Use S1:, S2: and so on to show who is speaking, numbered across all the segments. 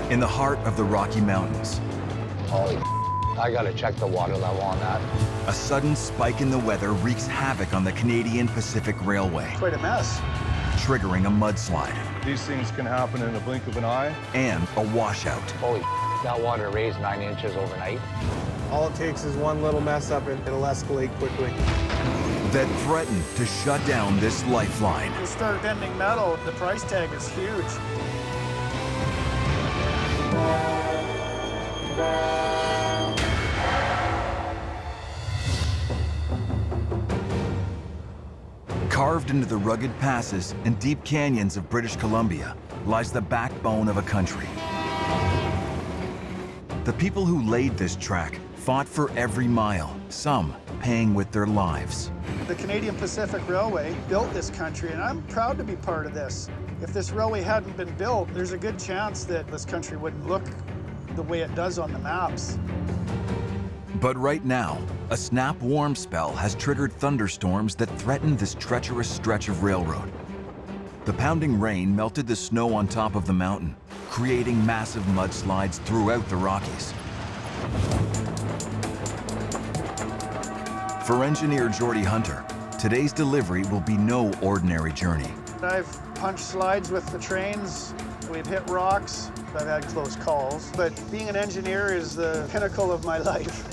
S1: in the heart of the Rocky Mountains.
S2: Holy, I gotta check the water level on that.
S1: A sudden spike in the weather wreaks havoc on the Canadian Pacific Railway,
S3: Quite a mess.
S1: triggering a mudslide
S4: These things can happen in a blink of an eye.
S1: and a washout.
S2: Holy, that water raised 9 inches overnight.
S5: All it takes is one little mess up and it'll escalate quickly.
S1: That threatened to shut down this lifeline.
S3: You start bending metal, the price tag is huge.
S1: Carved into the rugged passes and deep canyons of British Columbia lies the backbone of a country. The people who laid this track fought for every mile, some paying with their lives.
S3: The Canadian Pacific Railway built this country, and I'm proud to be part of this. If this railway hadn't been built, there's a good chance that this country wouldn't look the way it does on the maps.
S1: But right now, a snap warm spell has triggered thunderstorms that threaten this treacherous stretch of railroad. The pounding rain melted the snow on top of the mountain, creating massive mudslides throughout the Rockies. For engineer Geordie Hunter, today's delivery will be no ordinary journey.
S3: I've punched slides with the trains, we've hit rocks, I've had close calls, but being an engineer is the pinnacle of my life.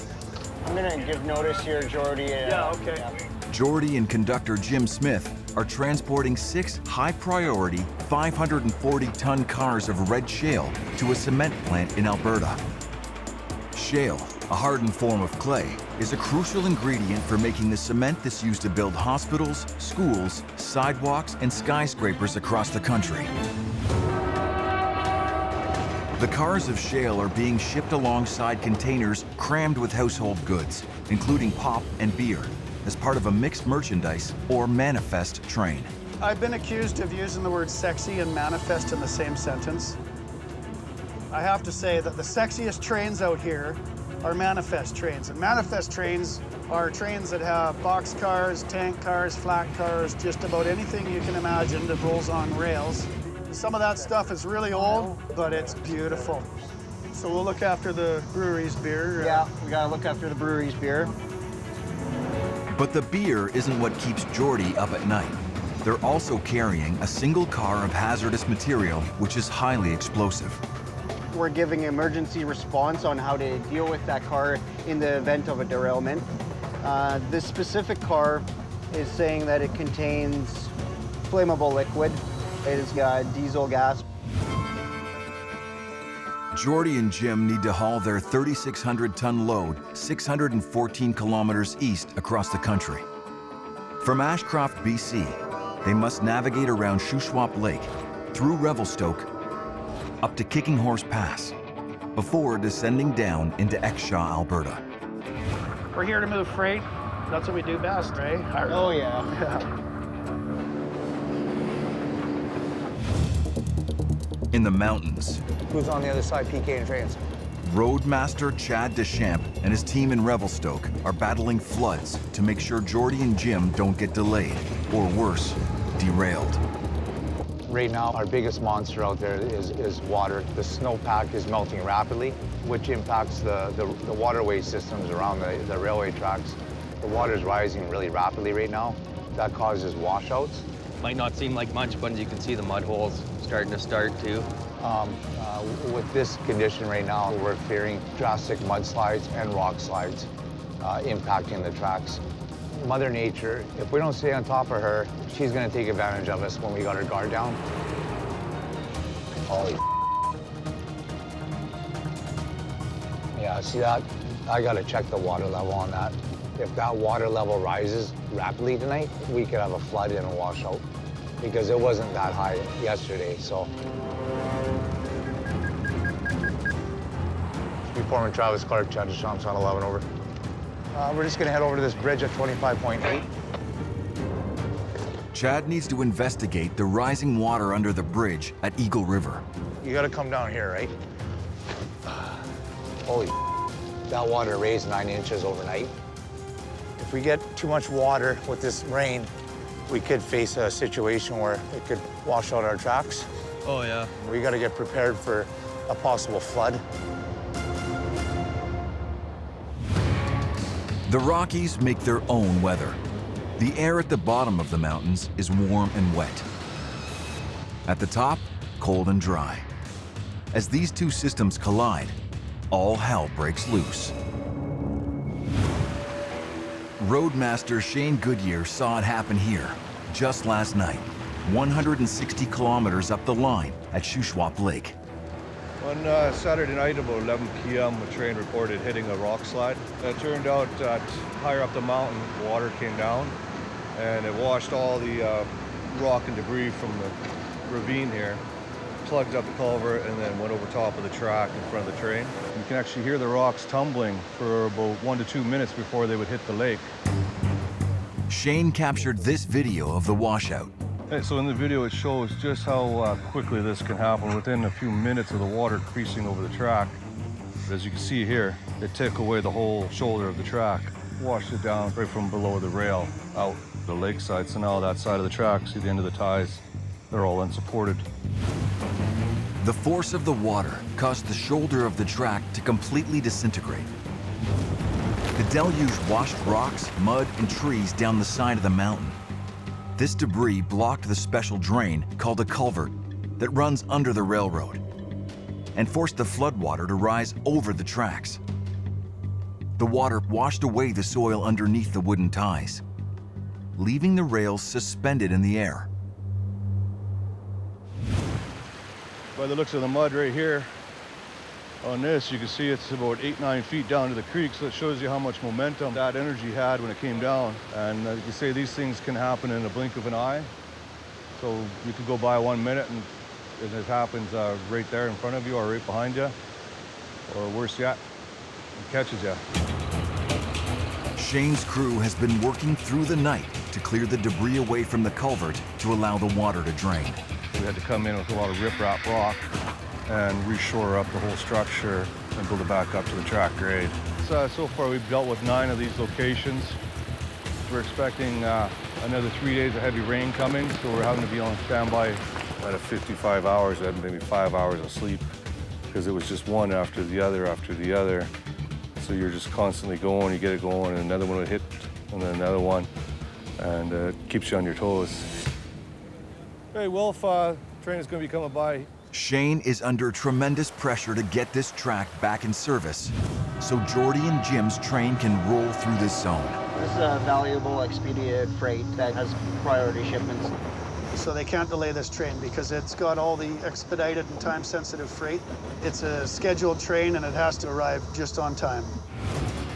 S6: I'm gonna give notice here, Geordie.
S3: Yeah, okay.
S1: Geordie and conductor Jim Smith are transporting 6 high-priority 540-ton cars of red shale to a cement plant in Alberta. Shale, a hardened form of clay, is a crucial ingredient for making the cement that's used to build hospitals, schools, sidewalks, and skyscrapers across the country. The cars of shale are being shipped alongside containers crammed with household goods, including pop and beer, as part of a mixed merchandise or manifest train.
S3: I've been accused of using the word sexy and manifest in the same sentence. I have to say that the sexiest trains out here are manifest trains. And manifest trains are trains that have box cars, tank cars, flat cars, just about anything you can imagine that rolls on rails. Some of that stuff is really old, but it's beautiful. So we'll look after the brewery's beer.
S6: Yeah, we gotta look after the brewery's beer.
S1: But the beer isn't what keeps Geordie up at night. They're also carrying a single car of hazardous material, which is highly explosive.
S6: We're giving emergency response on how to deal with that car in the event of a derailment. This specific car is saying that it contains flammable liquid. It's got diesel gas.
S1: Geordie and Jim need to haul their 3,600-ton load 614 kilometers east across the country. From Ashcroft, BC, they must navigate around Shuswap Lake, through Revelstoke, up to Kicking Horse Pass, before descending down into Exshaw, Alberta.
S3: We're here to move freight. That's what we do best, right?
S6: Oh, yeah.
S1: In the mountains,
S2: Who's on the other side PKing trains?
S1: Roadmaster Chad Deschamps and his team in Revelstoke are battling floods to make sure Geordie and Jim don't get delayed, or worse, derailed.
S2: Right now, our biggest monster out there is water. The snowpack is melting rapidly, which impacts the waterway systems around the railway tracks. The water is rising really rapidly right now. That causes washouts.
S7: Might not seem like much, but as you can see, the mud holes starting to start too.
S2: With this condition right now, we're fearing drastic mudslides and rock slides impacting the tracks. Mother Nature, if we don't stay on top of her, she's gonna take advantage of us when we got her guard down. Holy Yeah, see that? I gotta check the water level on that. If that water level rises rapidly tonight, we could have a flood and a washout because it wasn't that high yesterday, so. Foreman Travis Clark, Chad Deschamps on 11 over. We're just gonna head over to this bridge at 25.8.
S1: Chad needs to investigate the rising water under the bridge at Eagle River.
S2: You gotta come down here, right? Holy, that water raised 9 inches overnight. If we get too much water with this rain, we could face a situation where it could wash out our tracks.
S7: Oh, yeah.
S2: We gotta get prepared for a possible flood.
S1: The Rockies make their own weather. The air at the bottom of the mountains is warm and wet. At the top, cold and dry. As these two systems collide, all hell breaks loose. Roadmaster Shane Goodyear saw it happen here just last night, 160 kilometers up the line at Shuswap Lake.
S4: On Saturday night about 11 p.m. a train reported hitting a rock slide. It turned out that higher up the mountain, water came down and it washed all the rock and debris from the ravine here, plugged up the culvert, and then went over top of the track in front of the train. You can actually hear the rocks tumbling for about 1 to 2 minutes before they would hit the lake.
S1: Shane captured this video of the washout.
S4: So in the video it shows just how quickly this can happen within a few minutes of the water creasing over the track. As you can see here, it took away the whole shoulder of the track, washed it down right from below the rail out the lakeside. So now that side of the track, see the end of the ties, they're all unsupported.
S1: The force of the water caused the shoulder of the track to completely disintegrate. The deluge washed rocks, mud, and trees down the side of the mountain. This debris blocked the special drain called a culvert that runs under the railroad and forced the floodwater to rise over the tracks. The water washed away the soil underneath the wooden ties, leaving the rails suspended in the air.
S4: By the looks of the mud right here on this, you can see it's about 8-9 feet down to the creek, so it shows you how much momentum that energy had when it came down. And you can say these things can happen in a blink of an eye. So you could go by 1 minute and it happens right there in front of you or right behind you, or worse yet, it catches you.
S1: Shane's crew has been working through the night to clear the debris away from the culvert to allow the water to drain.
S4: We had to come in with a lot of riprap rock and reshore up the whole structure and build it back up to the track grade. So far we've dealt with 9 of these locations. We're expecting another 3 days of heavy rain coming, so we're having to be on standby. Out of 55 hours, I had maybe 5 hours of sleep because it was just one after the other after the other. So you're just constantly going, you get it going, and another one would hit, and then another one, and it keeps you on your toes. Hey, Wolf, train is going to be coming by.
S1: Shane is under tremendous pressure to get this track back in service so Jordy and Jim's train can roll through this zone.
S6: This is a valuable expedited freight that has priority shipments.
S3: So they can't delay this train because it's got all the expedited and time-sensitive freight. It's a scheduled train and it has to arrive just on time.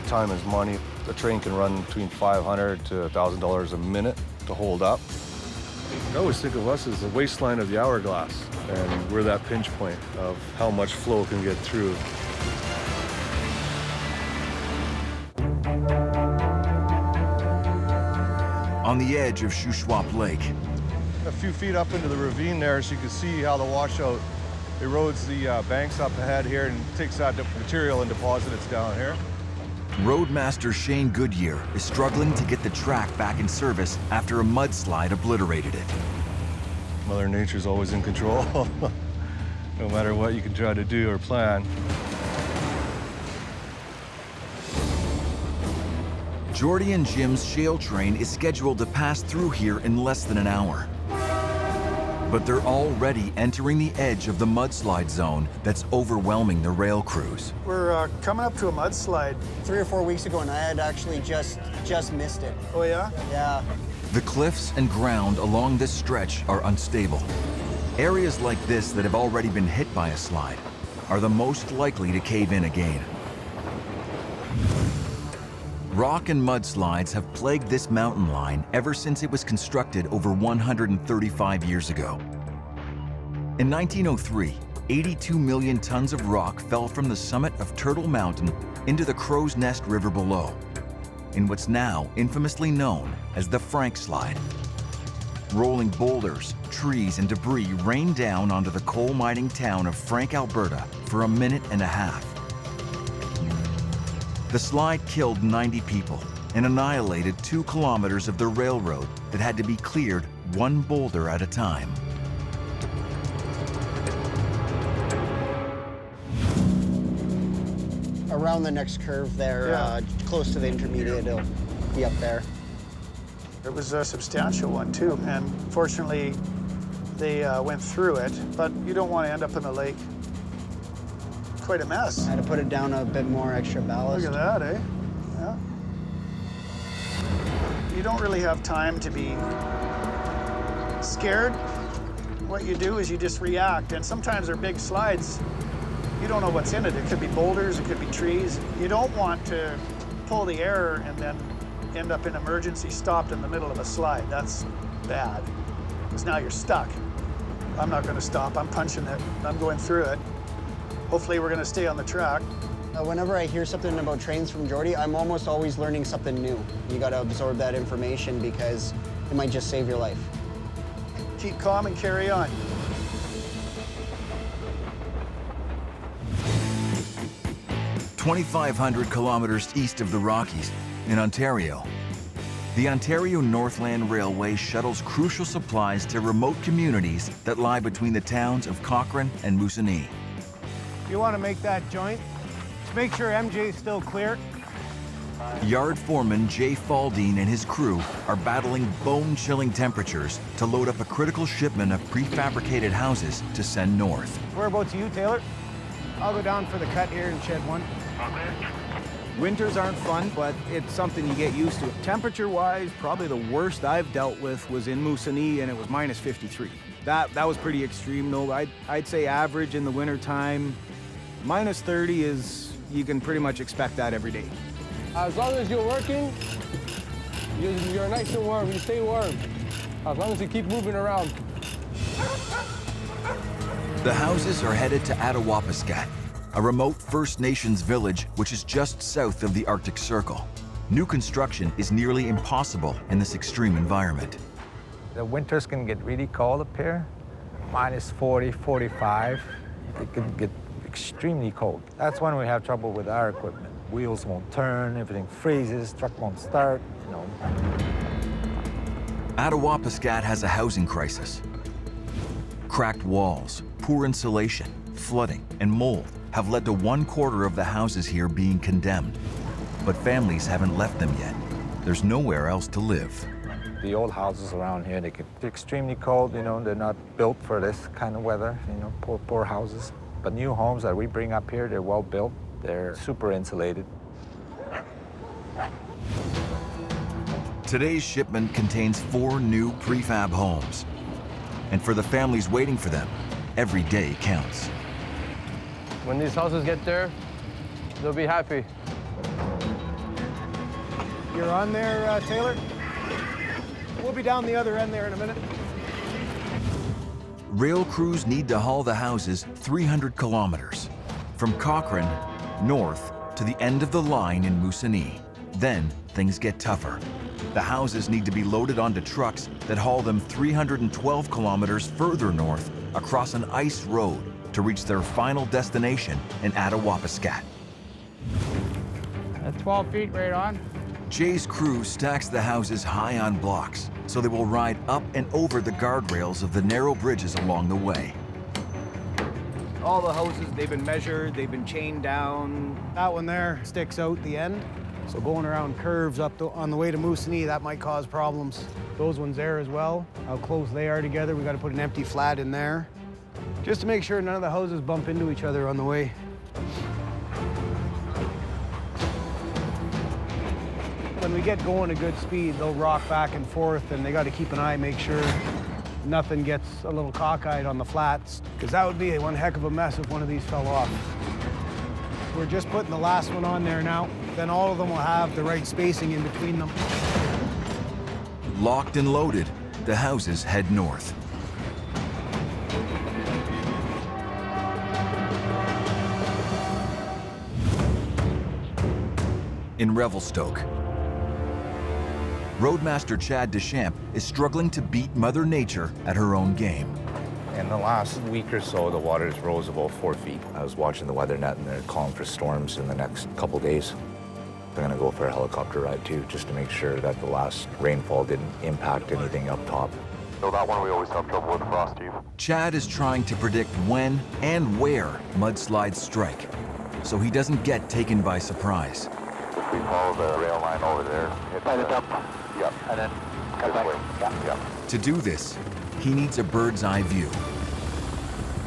S4: Time is money. The train can run between $500 to $1,000 a minute to hold up. I always think of us as the waistline of the hourglass, and we're that pinch point of how much flow can get through.
S1: On the edge of Shuswap Lake,
S4: A few feet up into the ravine there, so you can see how the washout erodes the banks up ahead here and takes that material and deposits it down here.
S1: Roadmaster Shane Goodyear is struggling to get the track back in service after a mudslide obliterated it.
S4: Mother Nature's always in control. No matter what you can try to do or plan.
S1: Jordy and Jim's shale train is scheduled to pass through here in less than an hour. But they're already entering the edge of the mudslide zone that's overwhelming the rail crews.
S3: We're coming up to a mudslide.
S6: 3 or 4 weeks ago, and I had actually just missed it.
S3: Oh yeah?
S6: Yeah.
S1: The cliffs and ground along this stretch are unstable. Areas like this that have already been hit by a slide are the most likely to cave in again. Rock and mudslides have plagued this mountain line ever since it was constructed over 135 years ago. In 1903, 82 million tons of rock fell from the summit of Turtle Mountain into the Crow's Nest River below, in what's now infamously known as the Frank Slide. Rolling boulders, trees, and debris rained down onto the coal mining town of Frank, Alberta for a minute and a half. The slide killed 90 people and annihilated 2 kilometers of the railroad that had to be cleared one boulder at a time.
S6: around the next curve there,
S3: Yeah.
S6: close to the intermediate, it'll be up there.
S3: It was a substantial one too, and fortunately they went through it, but you don't want to end up in the lake. Quite a mess.
S6: I had to put it down a bit more extra ballast.
S3: Look at that, eh? Yeah. You don't really have time to be scared. What you do is you just react, and sometimes they're big slides. You don't know what's in it. It could be boulders, it could be trees. You don't want to pull the error and then end up in emergency stopped in the middle of a slide. That's bad, because now you're stuck. I'm not gonna stop, I'm punching it, I'm going through it. Hopefully we're gonna stay on the track.
S6: Whenever I hear something about trains from Jordy, I'm almost always learning something new. You gotta absorb that information because it might just save your life.
S3: Keep calm and carry on.
S1: "2,500 kilometers east of the Rockies, in Ontario. The Ontario Northland Railway shuttles crucial supplies to remote communities that lie between the towns of Cochrane and Moosonee.
S5: You want to make that joint? Just make sure MJ's still clear.
S1: Yard foreman Jay Faldine and his crew are battling bone-chilling temperatures to load up a critical shipment of prefabricated houses to send north.
S5: Whereabouts are you, Taylor? I'll go down for the cut here and shed one.
S8: Winters aren't fun, but it's something you get used to. Temperature-wise, probably the worst I've dealt with was in Moosonee, and it was minus 53. That was pretty extreme, though. I'd say average in the wintertime, minus 30 is, you can pretty much expect that every day.
S9: As long as you're working, you're nice and warm, you stay warm. As long as you keep moving around.
S1: The houses are headed to Attawapiskat, a remote First Nations village which is just south of the Arctic Circle. New construction is nearly impossible in this extreme environment.
S10: The winters can get really cold up here, minus 40, 45. It can get extremely cold. That's when we have trouble with our equipment. Wheels won't turn, everything freezes, truck won't start, you know.
S1: Attawapiskat has a housing crisis. Cracked walls, poor insulation, flooding, and mold have led to 1/4 of the houses here being condemned. But families haven't left them yet. There's nowhere else to live.
S10: The old houses around here, they get extremely cold, you know, they're not built for this kind of weather, you know, poor houses. But new homes that we bring up here, they're well built, they're super insulated.
S1: Today's shipment contains 4 new prefab homes. And for the families waiting for them, every day counts.
S9: When these houses get there, they'll be happy.
S5: You're on there, Taylor? We'll be down the other end there in a minute.
S1: Rail crews need to haul the houses 300 kilometers, from Cochrane north to the end of the line in Moosonee. Then things get tougher. The houses need to be loaded onto trucks that haul them 312 kilometers further north across an ice road to reach their final destination in Attawapiskat.
S9: 12 feet right on.
S1: Jay's crew stacks the houses high on blocks so they will ride up and over the guardrails of the narrow bridges along the way.
S8: All the houses, they've been measured, they've been chained down.
S5: That one there sticks out the end. So going around curves on the way to Moosonee, that might cause problems. Those ones there as well, how close they are together. We got to put an empty flat in there, just to make sure none of the houses bump into each other on the way. When we get going at good speed, they'll rock back and forth, and they got to keep an eye, make sure nothing gets a little cockeyed on the flats, because that would be one heck of a mess if one of these fell off. We're just putting the last one on there now. Then all of them will have the right spacing in between them.
S1: Locked and loaded, the houses head north. In Revelstoke, Roadmaster Chad Deschamps is struggling to beat Mother Nature at her own game.
S11: In the last week or so, the waters rose about 4 feet. I was watching the weather net, and they're calling for storms in the next couple days. I'm gonna go for a helicopter ride too, just to make sure that the last rainfall didn't impact anything up top.
S12: So that one we always have trouble with frost, Steve.
S1: Chad is trying to predict when and where mudslides strike. so he doesn't get taken by surprise.
S12: If we follow the rail line over there, hit the dump. Yep. And then cut back. Yep.
S1: To do this, he needs a bird's eye view.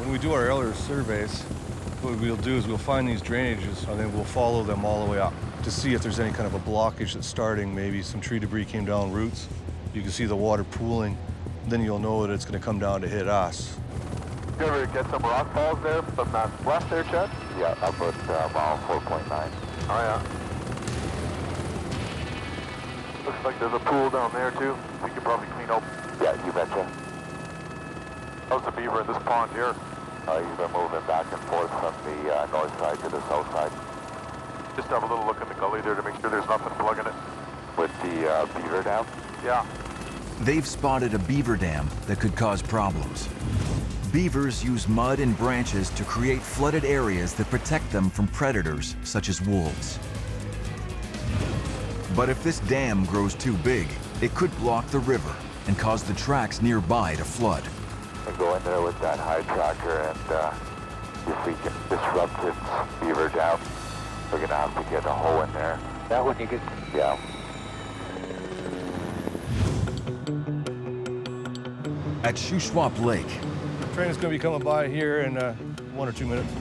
S4: When we do our earlier surveys, what we'll do is we'll find these drainages and then we'll follow them all the way up to see if there's any kind of a blockage that's starting. Maybe some tree debris came down roots. You can see the water pooling. Then you'll know that it's going to come down to hit us.
S12: You ever get some rock falls there from that west there, Chad? Yeah, up at mile 4.9. Oh, yeah. Looks like there's a pool down there, too. We could probably clean up. Yeah, you betcha. How's the beaver in this pond here? He's been moving back and forth from the north side to the south side. Just have a little look in the gully there to make sure there's nothing plugging it. With the beaver dam? Yeah.
S1: They've spotted a beaver dam that could cause problems. Beavers use mud and branches to create flooded areas that protect them from predators such as wolves. But if this dam grows too big, it could block the river and cause the tracks nearby to flood.
S12: And go in there with that high tracker, and if we can disrupt its beaver dam, we're gonna have to get a hole in there. That one you could, yeah.
S1: At Shuswap Lake,
S4: The train is going to be coming by here in 1 or 2 minutes.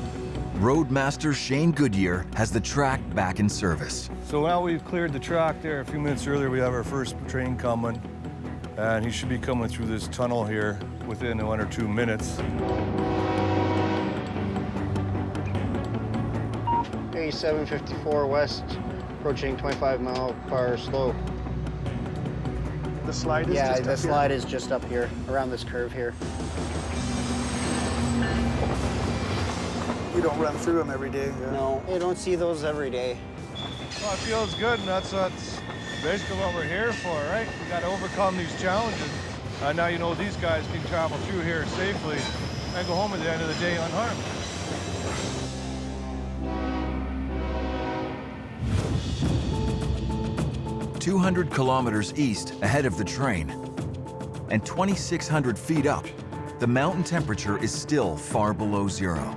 S1: Roadmaster Shane Goodyear has the track back in service.
S4: So now we've cleared the track there. A few minutes earlier, we have our first train coming, and he should be coming through this tunnel here within 1 or 2 minutes.
S6: A 754 west, approaching 25 mile per hour slow.
S3: The slide is
S6: Yeah,
S3: just
S6: the
S3: up here.
S6: slide is just up here, around this curve here.
S3: You don't run through them every day. Yeah.
S6: No, you don't see those every day.
S4: Well, it feels good, and that's basically what we're here for, right? We got to overcome these challenges. Now you know these guys can travel through here safely and go home at the end of the day unharmed.
S1: "200 kilometers east ahead of the train and 2,600 feet up, the mountain temperature is still far below zero.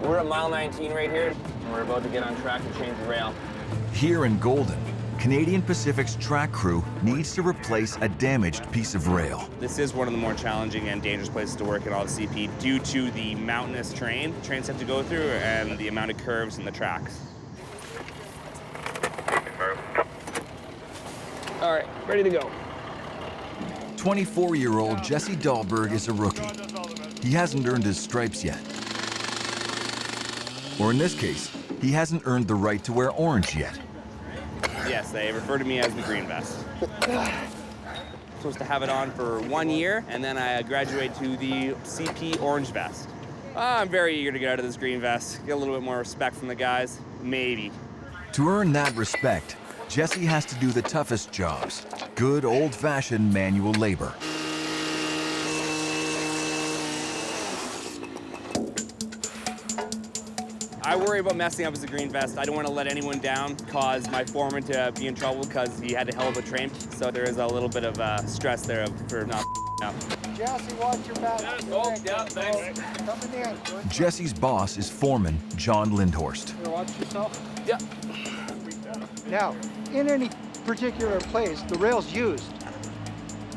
S7: We're at mile 19 right here, and we're about to get on track to change the rail.
S1: Here in Golden, Canadian Pacific's track crew needs to replace a damaged piece of rail.
S13: This is one of the more challenging and dangerous places to work in all the CP due to the mountainous terrain trains have to go through and the amount of curves in the tracks.
S9: All right, ready to go.
S1: 24-year-old Jesse Dahlberg is a rookie. He hasn't earned his stripes yet. Or in this case, he hasn't earned the right to wear orange yet.
S13: Yes, they refer to me as the green vest. Supposed to have it on for 1 year, and then I graduate to the CP orange vest. I'm very eager to get out of this green vest, get a little bit more respect from the guys, maybe.
S1: To earn that respect, Jesse has to do the toughest jobs, good old-fashioned manual labor.
S13: I worry about messing up as a green vest. I don't want to let anyone down, cause my foreman to be in trouble because he had a hell of a train. So there is a little bit of stress there for not up.
S6: Jesse, watch your back.
S13: Yeah, thanks.
S6: Coming in.
S1: Jesse's boss is foreman John Lindhorst.
S9: Watch yourself.
S13: Yeah.
S14: Now, in any particular place, the rail's used,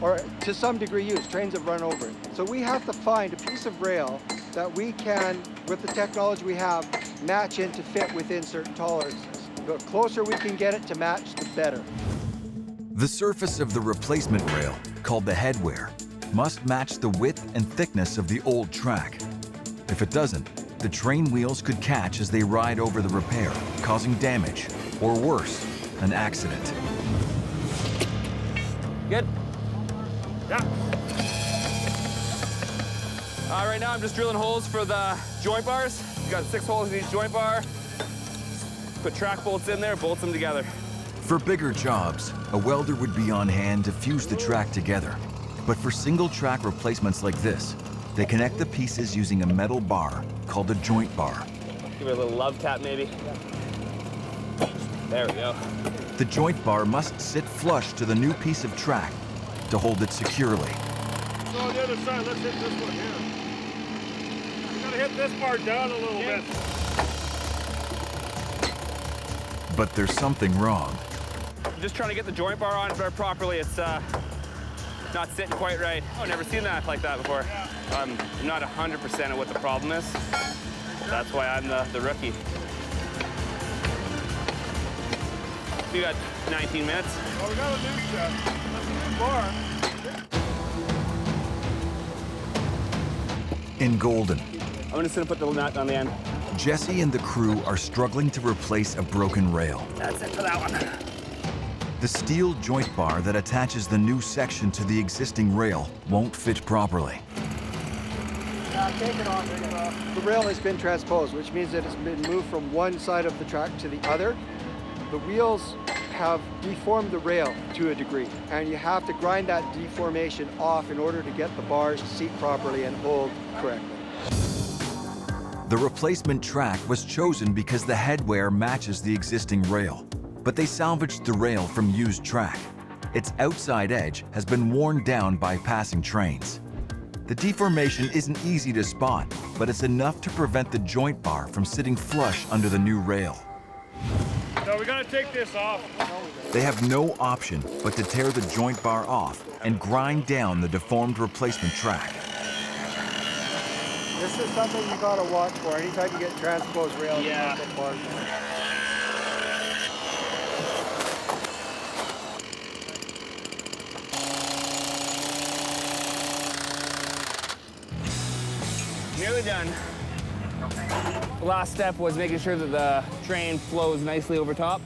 S14: or to some degree used. Trains have run over it. So we have to find a piece of rail that we can, with the technology we have, match in to fit within certain tolerances. The closer we can get it to match, the better.
S1: The surface of the replacement rail, called the headwear, must match the width and thickness of the old track. If it doesn't, the train wheels could catch as they ride over the repair, causing damage, or worse, an accident.
S13: Good? Yeah. Right now I'm just drilling holes for the joint bars. We've got 6 holes in each joint bar. Put track bolts in there, bolt them together.
S1: For bigger jobs, a welder would be on hand to fuse the track together. But for single track replacements like this, they connect the pieces using a metal bar called a joint bar.
S13: Give it a little love tap maybe. There we go.
S1: The joint bar must sit flush to the new piece of track to hold it securely.
S15: So on the other side, let's hit this one here. We gotta hit this part down a little bit.
S1: But there's something wrong.
S13: Just trying to get the joint bar on there properly. It's not sitting quite right. I've never seen that like that before. I'm not 100% of what the problem is. That's why I'm the rookie. We got 19 minutes.
S15: Well, we got a new set. That's a new bar.
S1: In Golden,
S13: I'm just gonna put the nut on the end.
S1: Jesse and the crew are struggling to replace a broken rail.
S13: That's it for that one.
S1: The steel joint bar that attaches the new section to the existing rail won't fit properly.
S14: Take it off, take it off. The rail has been transposed, which means that it's been moved from one side of the track to the other. The wheels have deformed the rail to a degree, and you have to grind that deformation off in order to get the bars to seat properly and hold correctly.
S1: The replacement track was chosen because the headwear matches the existing rail, but they salvaged the rail from used track. Its outside edge has been worn down by passing trains. The deformation isn't easy to spot, but it's enough to prevent the joint bar from sitting flush under the new rail.
S15: So we gotta take this off.
S1: They have no option but to tear the joint bar off and grind down the deformed replacement track.
S14: This is something you gotta watch for. Anytime you get transposed rails, you have to get bars.
S13: Nearly done. The last step was making sure that the train flows nicely over top.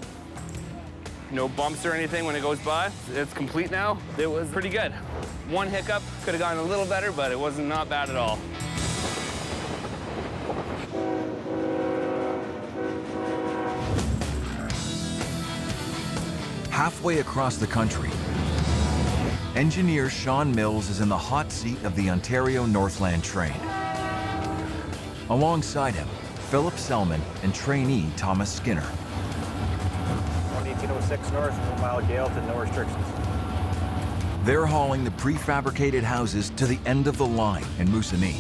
S13: No bumps or anything when it goes by. It's complete now. It was pretty good. One hiccup, could have gone a little better, but it wasn't not bad at all.
S1: Halfway across the country, engineer Sean Mills is in the hot seat of the Ontario Northland train. Alongside him, Philip Selman and trainee Thomas Skinner.
S16: 1806 north, 1 mile gale to no restrictions.
S1: They're hauling the prefabricated houses to the end of the line in Moosonee.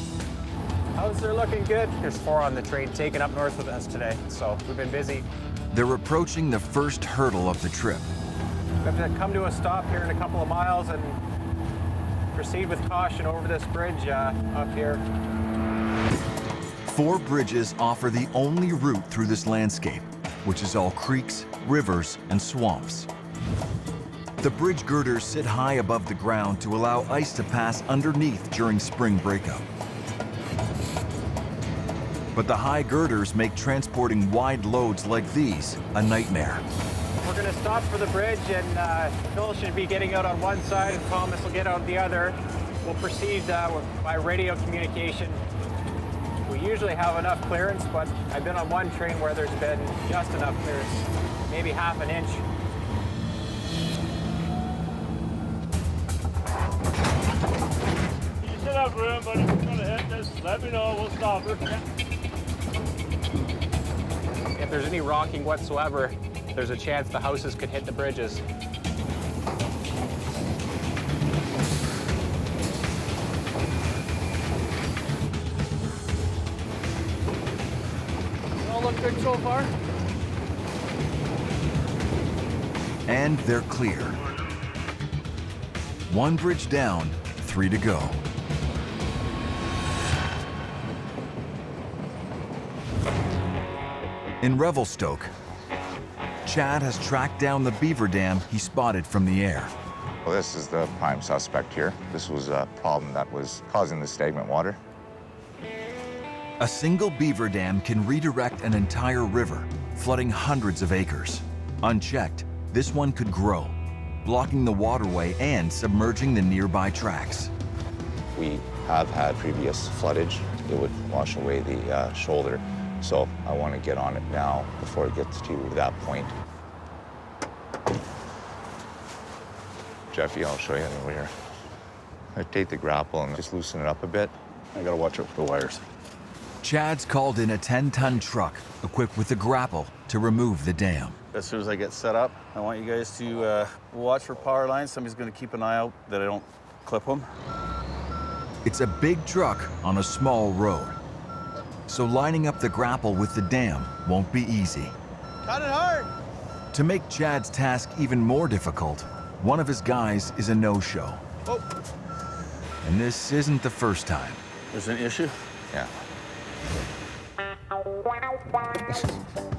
S16: Houses are looking good. There's 4 on the train taking up north with us today, so we've been busy.
S1: They're approaching the first hurdle of the trip.
S16: We have to come to a stop here in a couple of miles and proceed with caution over this bridge up here.
S1: 4 bridges offer the only route through this landscape, which is all creeks, rivers, and swamps. The bridge girders sit high above the ground to allow ice to pass underneath during spring breakup. But the high girders make transporting wide loads like these a nightmare.
S16: We're going to stop for the bridge, and Phil should be getting out on one side, and Thomas will get out the other. We'll proceed by radio communication. We usually have enough clearance, but I've been on one train where there's been just enough clearance, maybe half an inch.
S15: You still have room, but if you're gonna hit this, let me know, we'll stop her.
S16: If there's any rocking whatsoever, there's a chance the houses could hit the bridges.
S9: All look good so far?
S1: And they're clear. 1 bridge down, 3 to go. In Revelstoke, Chad has tracked down the beaver dam he spotted from the air.
S11: Well, this is the prime suspect here. This was a problem that was causing the stagnant water.
S1: A single beaver dam can redirect an entire river, flooding hundreds of acres. Unchecked, this one could grow, blocking the waterway and submerging the nearby tracks.
S11: We have had previous floodage. It would wash away the shoulder. So I want to get on it now before it gets to that point. Jeffy, I'll show you over here. I take the grapple and just loosen it up a bit. I gotta watch out for the wires.
S1: Chad's called in a 10-ton truck equipped with a grapple to remove the dam.
S17: As soon as I get set up, I want you guys to watch for power lines. Somebody's gonna keep an eye out that I don't clip them.
S1: It's a big truck on a small road, so lining up the grapple with the dam won't be easy.
S14: Cut it hard!
S1: To make Chad's task even more difficult, one of his guys is a no-show.
S17: Oh.
S1: And this isn't the first time.
S17: There's an issue?
S11: Yeah.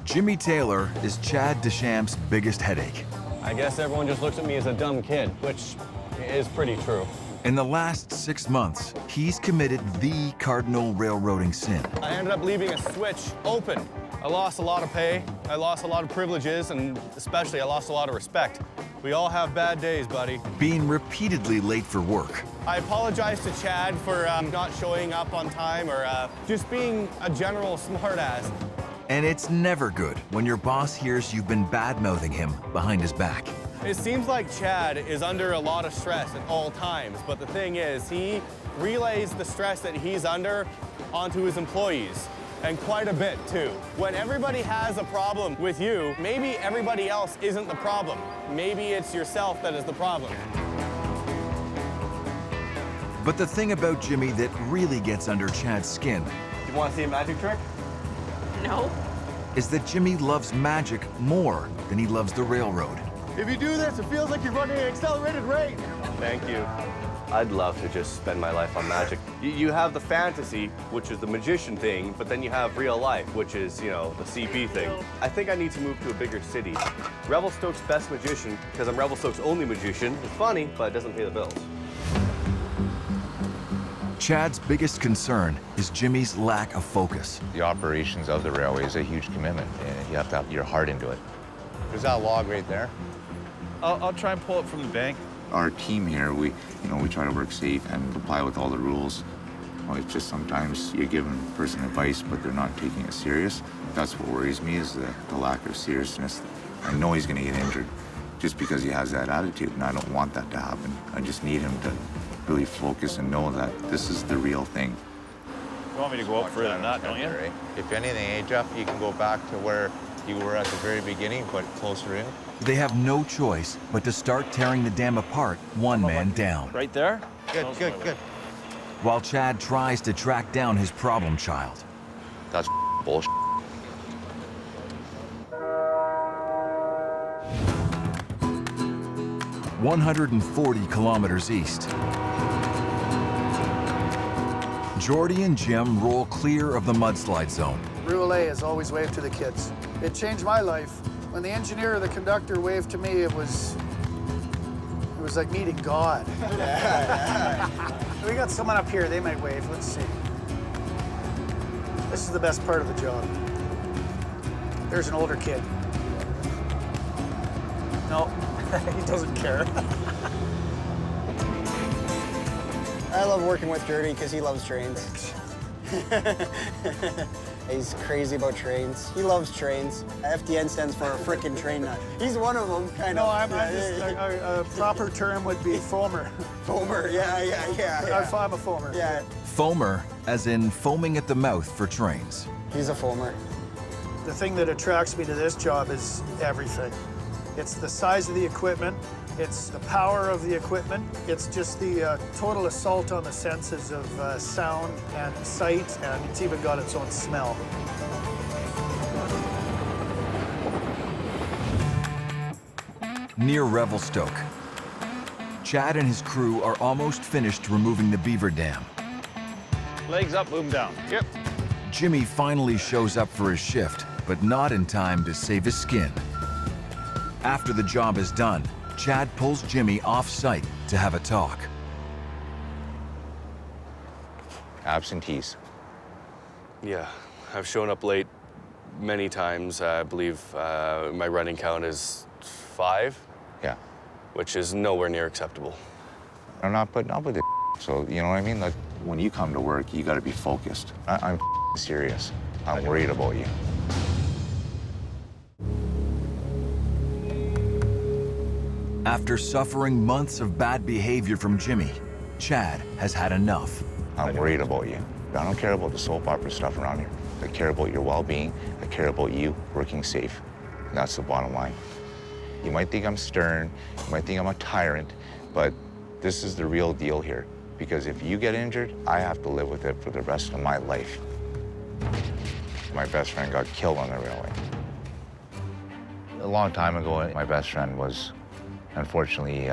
S1: Jimmy Taylor is Chad Deschamps's biggest headache.
S18: I guess everyone just looks at me as a dumb kid, which is pretty true.
S1: In the last 6 months, he's committed the cardinal railroading sin.
S19: I ended up leaving a switch open. I lost a lot of pay, I lost a lot of privileges, and especially I lost a lot of respect. We all have bad days, buddy.
S1: Being repeatedly late for work.
S19: I apologize to Chad for not showing up on time or just being a general smartass.
S1: And it's never good when your boss hears you've been bad-mouthing him behind his back.
S19: It seems like Chad is under a lot of stress at all times, but the thing is, he relays the stress that he's under onto his employees, and quite a bit too. When everybody has a problem with you, maybe everybody else isn't the problem. Maybe it's yourself that is the problem.
S1: But the thing about Jimmy that really gets under Chad's skin
S18: You want to see a magic trick?
S20: No.
S1: is that Jimmy loves magic more than he loves the railroad.
S19: If you do this, it feels like you're running an accelerated rate.
S18: Thank you. I'd love to just spend my life on magic. You have the fantasy, which is the magician thing, but then you have real life, which is, you know, the CP thing. I think I need to move to a bigger city. Revelstoke's best magician, because I'm Revelstoke's only magician. It's funny, but it doesn't pay the bills.
S1: Chad's biggest concern is Jimmy's lack of focus.
S11: The operations of the railway is a huge commitment, and you have to have your heart into it.
S2: There's that log right there.
S17: I'll try and pull it from the bank.
S11: Our team here, we try to work safe and comply with all the rules. Well, it's just sometimes you're giving a person advice, but they're not taking it serious. That's what worries me, is the lack of seriousness. I know he's going to get injured just because he has that attitude, and I don't want that to happen. I just need him to really focus and know that this is the real thing.
S17: You want me to go up further than that, don't you?
S2: If anything, Jeff, you can go back to where you were at the very beginning, but closer in.
S1: They have no choice but to start tearing the dam apart, one man down.
S17: Right there?
S2: Good, good, good.
S1: While Chad tries to track down his problem child.
S11: That's bullshit. "140 kilometers east.
S1: Jordy and Jim roll clear of the mudslide zone.
S3: Rule A is always wave to the kids. It changed my life. When the engineer or the conductor waved to me, it was like meeting God. We got someone up here, they might wave, let's see. This is the best part of the job. There's an older kid. No, he doesn't care.
S6: I love working with Jordy because he loves trains. He's crazy about trains. He loves trains. FDN stands for a frickin' train nut. He's one of them, kind of.
S3: No, I'm just, a proper term would be foamer.
S6: Foamer, yeah.
S3: I'm a foamer.
S6: Yeah.
S1: Foamer, as in foaming at the mouth for trains.
S6: He's a foamer.
S3: The thing that attracts me to this job is everything. It's the size of the equipment, it's the power of the equipment, it's just the total assault on the senses of sound and sight, and it's even got its own smell.
S1: Near Revelstoke, Chad and his crew are almost finished removing the beaver dam.
S17: Legs up, boom down. Yep.
S1: Jimmy finally shows up for his shift, but not in time to save his skin. After the job is done, Chad pulls Jimmy off-site to have a talk.
S11: Absentees.
S18: Yeah, I've shown up late many times. I believe my running count is 5.
S11: Yeah.
S18: Which is nowhere near acceptable.
S11: I'm not putting up with it. So, you know what I mean? Like, when you come to work, you gotta be focused. I'm serious. I'm worried about you.
S1: After suffering months of bad behavior from Jimmy, Chad has had enough.
S11: I'm worried about you. I don't care about the soap opera stuff around here. I care about your well-being. I care about you working safe. And that's the bottom line. You might think I'm stern, you might think I'm a tyrant, but this is the real deal here. Because if you get injured, I have to live with it for the rest of my life. My best friend got killed on the railway. A long time ago, my best friend was unfortunately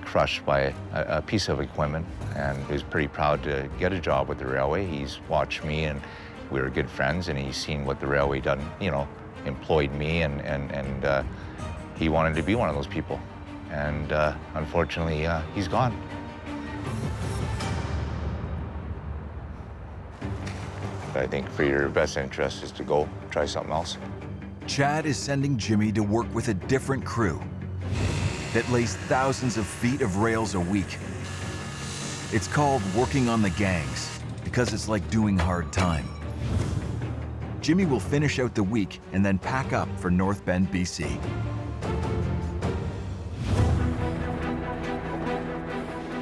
S11: crushed by a piece of equipment, and he was pretty proud to get a job with the railway. He's watched me, and we were good friends, and he's seen what the railway done, you know, employed me, and he wanted to be one of those people. And unfortunately, he's gone. I think for your best interest is to go try something else.
S1: Chad is sending Jimmy to work with a different crew that lays thousands of feet of rails a week. It's called working on the gangs because it's like doing hard time. Jimmy will finish out the week and then pack up for North Bend, BC.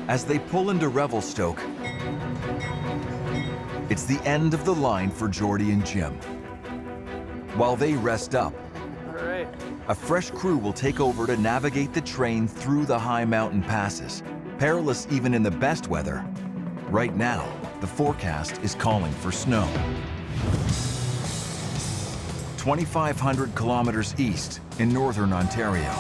S1: As they pull into Revelstoke, it's the end of the line for Jordy and Jim. While they rest up,
S3: All right.
S1: a fresh crew will take over to navigate the train through the high mountain passes, perilous even in the best weather. Right now, the forecast is calling for snow. 2,500 kilometers east in northern Ontario.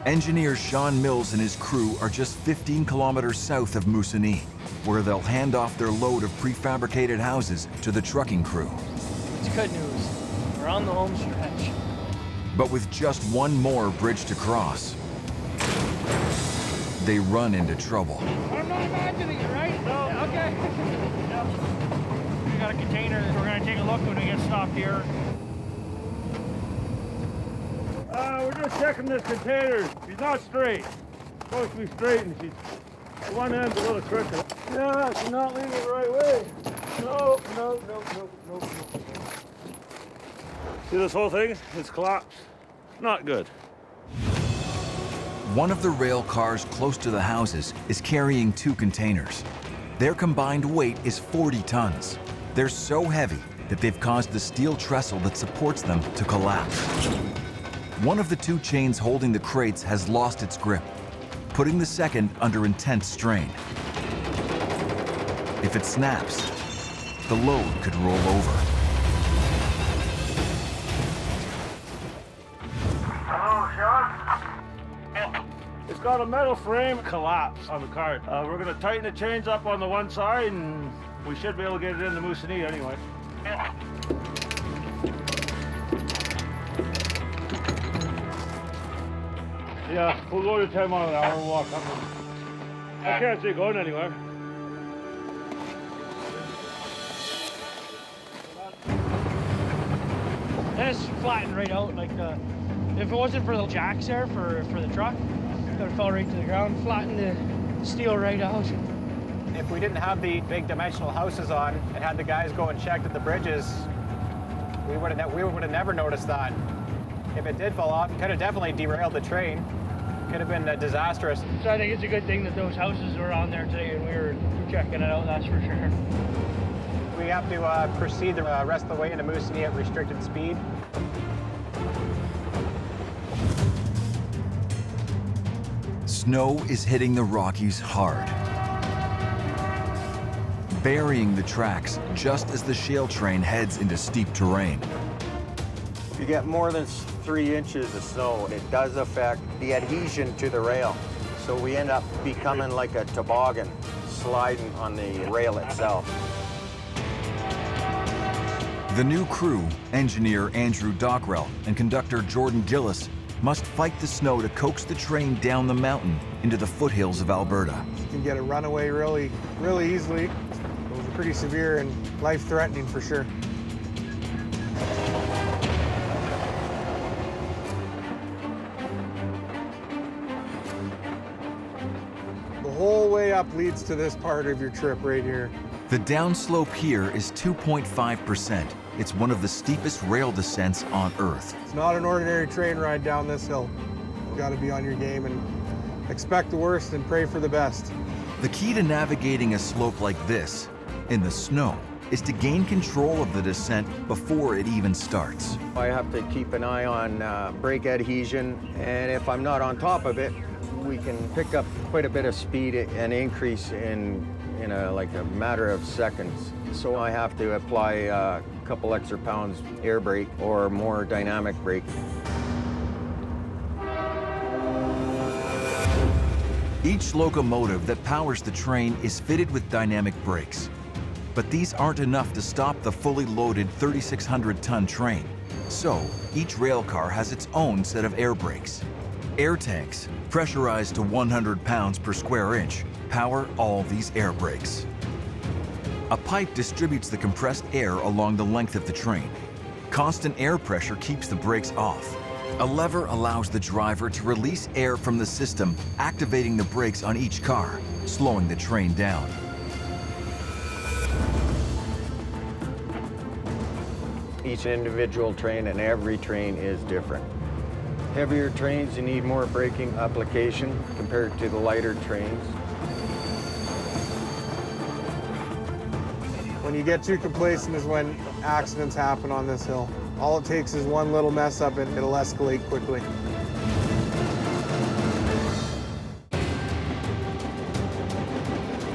S1: Engineer Sean Mills and his crew are just 15 kilometers south of Moosonee, where they'll hand off their load of prefabricated houses to the trucking crew.
S20: It's good news. We're on the home stretch.
S1: But with just one more bridge to cross, they run into trouble.
S20: I'm not imagining it, right? No. Okay. Yep. We got a container that we're gonna take a look when we get stopped here.
S15: We're just checking this container. She's not straight. Supposed to be straight, and she's one end's a little crooked. Yeah, she's not leaning the right way. No. See this whole thing? It's collapsed. Not good.
S1: One of the rail cars close to the houses is carrying 2 containers. Their combined weight is 40 tons. They're so heavy that they've caused the steel trestle that supports them to collapse. One of the 2 chains holding the crates has lost its grip, putting the second under intense strain. If it snaps, the load could roll over.
S15: Hello, Sean? It's got a metal frame collapse on the cart. We're going to tighten the chains up on the one side, and we should be able to get it into Moosonee anyway. Yeah, we'll go to 10 miles an hour and walk up. I can't see it going anywhere.
S20: And it's flattened right out. Like if it wasn't for the jacks there for the truck, it would have fell right to the ground, flattened the steel right out.
S16: If we didn't have the big dimensional houses on and had the guys go and check at the bridges, we would have never noticed that. If it did fall off, it could have definitely derailed the train. Could have been disastrous.
S20: So I think it's a good thing that those houses were on there today and we were checking it out, that's for sure.
S16: We have to proceed the rest of the way into Moosonee at restricted speed.
S1: Snow is hitting the Rockies hard, burying the tracks just as the shale train heads into steep terrain.
S6: If you get more than 3 inches of snow, it does affect the adhesion to the rail. So we end up becoming like a toboggan, sliding on the rail itself.
S1: The new crew, engineer Andrew Dockrell and conductor Jordan Gillis, must fight the snow to coax the train down the mountain into the foothills of Alberta.
S5: You can get a runaway really easily. Those are pretty severe and life-threatening for sure. The whole way up leads to this part of your trip right here.
S1: The downslope here is 2.5%. It's one of the steepest rail descents on Earth.
S5: It's not an ordinary train ride down this hill. You gotta be on your game and expect the worst and pray for the best.
S1: The key to navigating a slope like this, in the snow, is to gain control of the descent before it even starts.
S6: I have to keep an eye on brake adhesion, and if I'm not on top of it, we can pick up quite a bit of speed and increase in a matter of seconds.
S21: so I have to apply a couple extra pounds air brake or more dynamic brake.
S1: Each locomotive that powers the train is fitted with dynamic brakes. But these aren't enough to stop the fully loaded 3,600-ton train. So each rail car has its own set of air brakes. Air tanks, pressurized to 100 pounds per square inch, power all these air brakes. A pipe distributes the compressed air along the length of the train. Constant air pressure keeps the brakes off. A lever allows the driver to release air from the system, activating the brakes on each car, slowing the train down.
S21: Each individual train and every train is different. Heavier trains, you need more braking application compared to the lighter trains.
S22: When you get too complacent is when accidents happen on this hill. All it takes is one little mess up and it'll escalate quickly.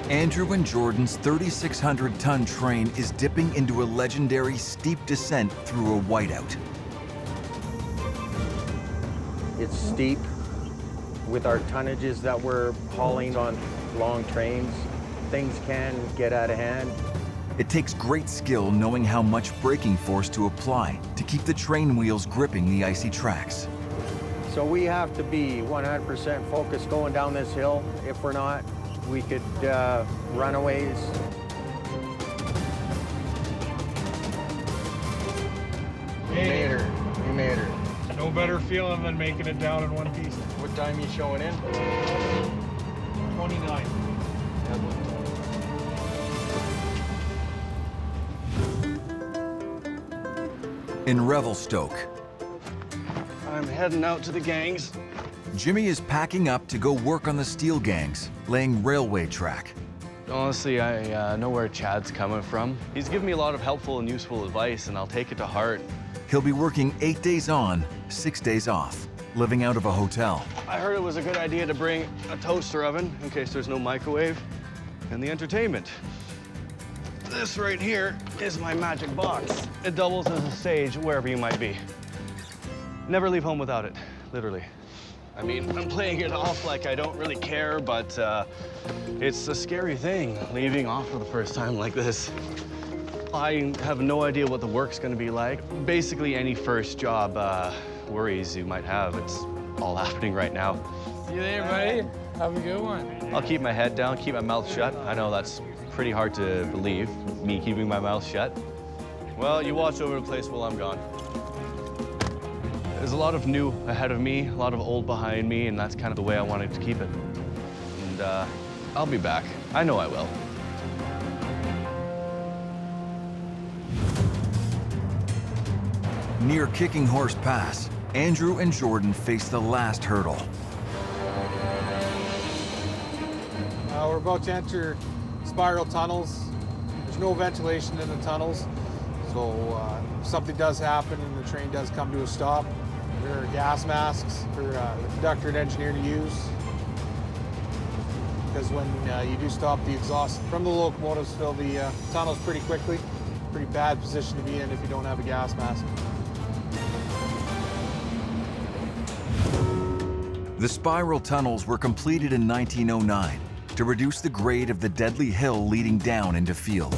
S1: Andrew and Jordan's 3,600-ton train is dipping into a legendary steep descent through a whiteout.
S21: It's steep. With our tonnages that we're hauling on long trains, things can get out of hand.
S1: It takes great skill knowing how much braking force to apply to keep the train wheels gripping the icy tracks.
S21: So we have to be 100% focused going down this hill. If we're not, we could run a ways.
S22: You made her. You made her. No better feeling than making it down in one piece.
S21: What time are you showing in?
S22: 29.
S1: In Revelstoke,
S22: I'm heading out to the gangs.
S1: Jimmy is packing up to go work on the steel gangs, laying railway track.
S23: Honestly, I know where Chad's coming from. He's given me a lot of helpful and useful advice, and I'll take it to heart.
S1: He'll be working 8 days on, 6 days off, living out of a hotel.
S23: I heard it was a good idea to bring a toaster oven in case there's no microwave, and the entertainment. This right here is my magic box. It doubles as a stage wherever you might be. Never leave home without it, literally. I mean, I'm playing it off like I don't really care, but it's a scary thing, leaving off for the first time like this. I have no idea what the work's gonna be like. Basically, any first job worries you might have, it's all happening right now.
S24: See you there, buddy. Have a good one.
S23: I'll keep my head down, keep my mouth shut. I know that's pretty hard to believe, me keeping my mouth shut. Well, you watch over the place while I'm gone. There's a lot of new ahead of me, a lot of old behind me, and that's kind of the way I wanted to keep it. And I'll be back. I know I will.
S1: Near Kicking Horse Pass, Andrew and Jordan face the last hurdle.
S22: We're about to enter spiral tunnels. There's no ventilation in the tunnels, so if something does happen and the train does come to a stop, there are gas masks for the conductor and engineer to use. Because when you do stop, the exhaust from the locomotives fill the tunnels pretty quickly. Pretty bad position to be in if you don't have a gas mask.
S1: The spiral tunnels were completed in 1909 to reduce the grade of the deadly hill leading down into field.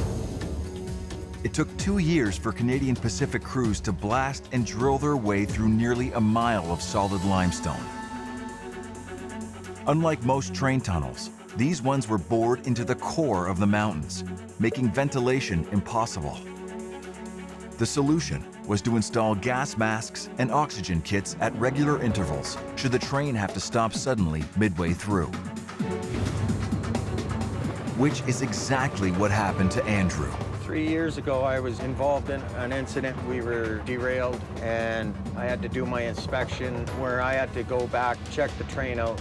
S1: It took 2 years for Canadian Pacific crews to blast and drill their way through nearly a mile of solid limestone. Unlike most train tunnels, these ones were bored into the core of the mountains, making ventilation impossible. The solution was to install gas masks and oxygen kits at regular intervals should the train have to stop suddenly midway through. Which is exactly what happened to Andrew.
S21: 3 years ago, I was involved in an incident. We were derailed, and I had to do my inspection where I had to go back, check the train out.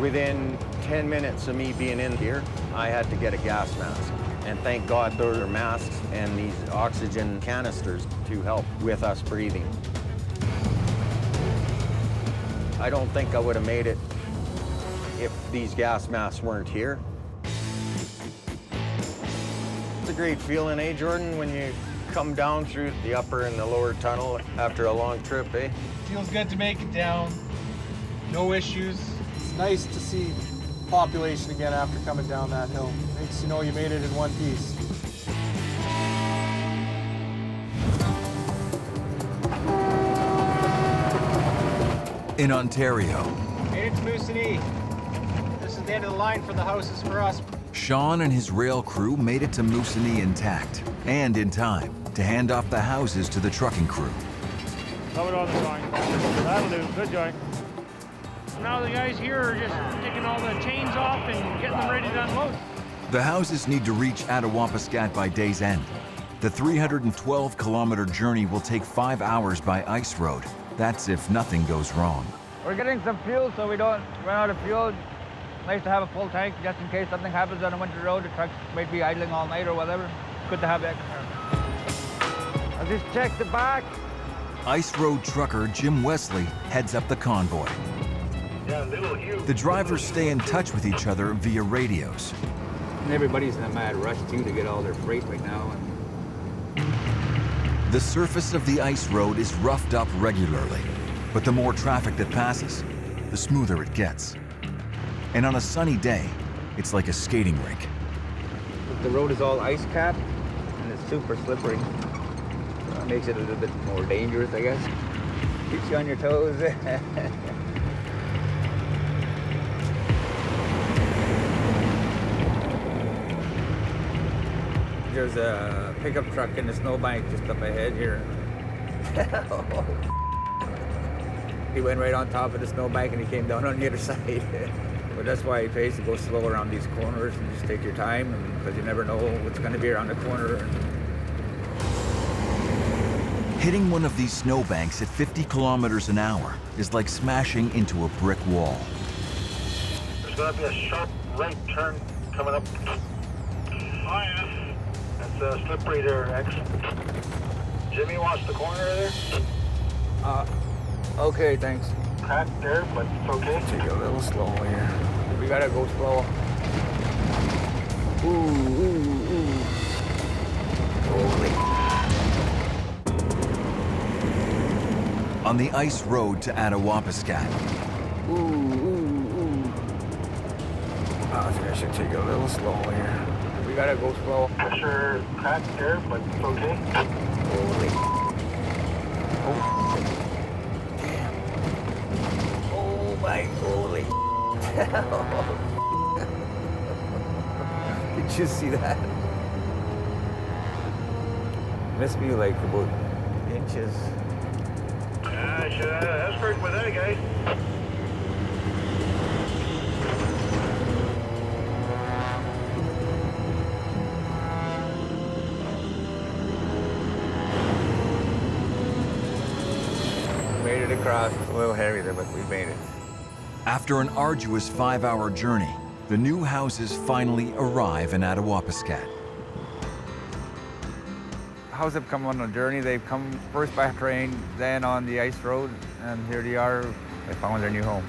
S21: Within 10 minutes of me being in here, I had to get a gas mask. And thank God there are masks and these oxygen canisters to help with us breathing. I don't think I would have made it if these gas masks weren't here. a great feeling, eh, Jordan, when you come down through the upper and the lower tunnel after a long trip, eh?
S22: Feels good to make it down. No issues. It's nice to see population again after coming down that hill. Makes you know you made it in one piece.
S1: In Ontario,
S14: Made it to Moosonee. This is the end of the line for the houses for us.
S1: Sean and his rail crew made it to Moosonee intact and in time to hand off the houses to the trucking crew.
S15: Cover it on the joint. That'll do. Good joint.
S20: Now the guys here are just taking all the chains off and getting them ready to unload.
S1: The houses need to reach Attawapiskat by day's end. The 312-kilometer journey will take 5 hours by ice road. That's if nothing goes wrong.
S4: We're getting some fuel so we don't run out of fuel. Nice to have a full tank just in case something happens on a winter road. The trucks might be idling all night or whatever. Good to have extra. I'll just check the back.
S1: Ice road trucker Jim Wesley heads up the convoy. The drivers stay in touch with each other via radios.
S4: Everybody's in a mad rush too to get all their freight right now.
S1: The surface of the ice road is roughed up regularly, but the more traffic that passes, the smoother it gets. And on a sunny day, it's like a skating rink.
S4: The road is all ice capped and it's super slippery. So that makes it a little bit more dangerous, I guess. Keeps you on your toes. There's a pickup truck in the snowbank just up ahead here. He went right on top of the snowbank and he came down on the other side. But that's why it pays to go slow around these corners and just take your time, because you never know what's going to be around the corner.
S1: Hitting one of these snowbanks at 50 kilometers an hour is like smashing into a brick wall.
S8: There's going to be a sharp right turn coming up. Oh, yeah. That's slippery there, X. Jimmy, watch the corner there.
S4: Okay, thanks.
S8: Crack there, but it's okay.
S4: Take it a little slow here. We gotta go slow. Ooh. Holy.
S1: On the ice road to Attawapiskat.
S4: Ooh. I think I should take it a little slow here. We gotta go slow.
S8: Pressure crack there, but it's okay.
S4: Holy. Oh. Damn. Oh my holy. Did you see that? Missed me like about inches.
S8: Yeah, I should have escort with that guy.
S4: Made it across. It's a little heavy there, but we made it.
S1: After an arduous 5-hour journey, the new houses finally arrive in Attawapiskat.
S4: Houses have come on a journey. They've come first by train, then on the ice road, and here they are. They found their new home.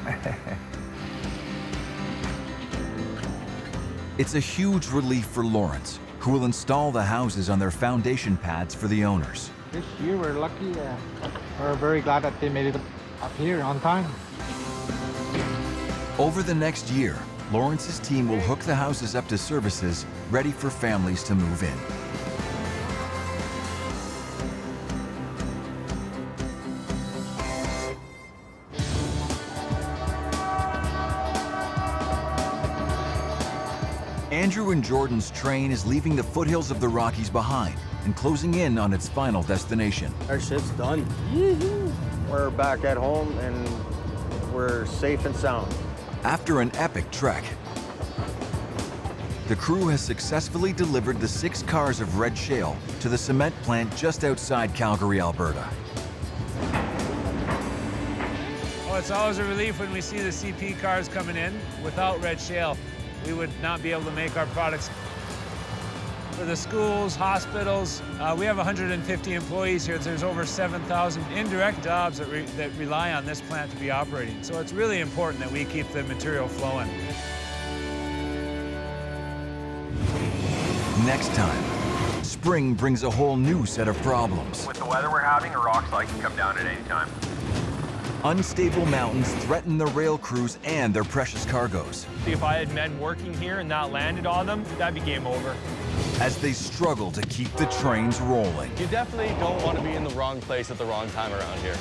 S1: It's a huge relief for Lawrence, who will install the houses on their foundation pads for the owners.
S22: This year we're lucky. We're very glad that they made it up here on time.
S1: Over the next year, Lawrence's team will hook the houses up to services ready for families to move in. Andrew and Jordan's train is leaving the foothills of the Rockies behind and closing in on its final destination.
S21: Our ship's done. We're back at home and we're safe and sound.
S1: After an epic trek, the crew has successfully delivered the 6 cars of red shale to the cement plant just outside Calgary, Alberta.
S10: Oh, it's always a relief when we see the CP cars coming in. Without red shale, we would not be able to make our products. For the schools, hospitals, we have 150 employees here. There's over 7,000 indirect jobs that rely on this plant to be operating. So it's really important that we keep the material flowing.
S1: Next time spring brings a whole new set of problems.
S7: With the weather we're having, a rock slide can come down at any time.
S1: Unstable mountains threaten the rail crews and their precious cargoes.
S9: If I had men working here and that landed on them, that'd be game over.
S1: As they struggle to keep the trains rolling.
S19: You definitely don't want to be in the wrong place at the wrong time around here.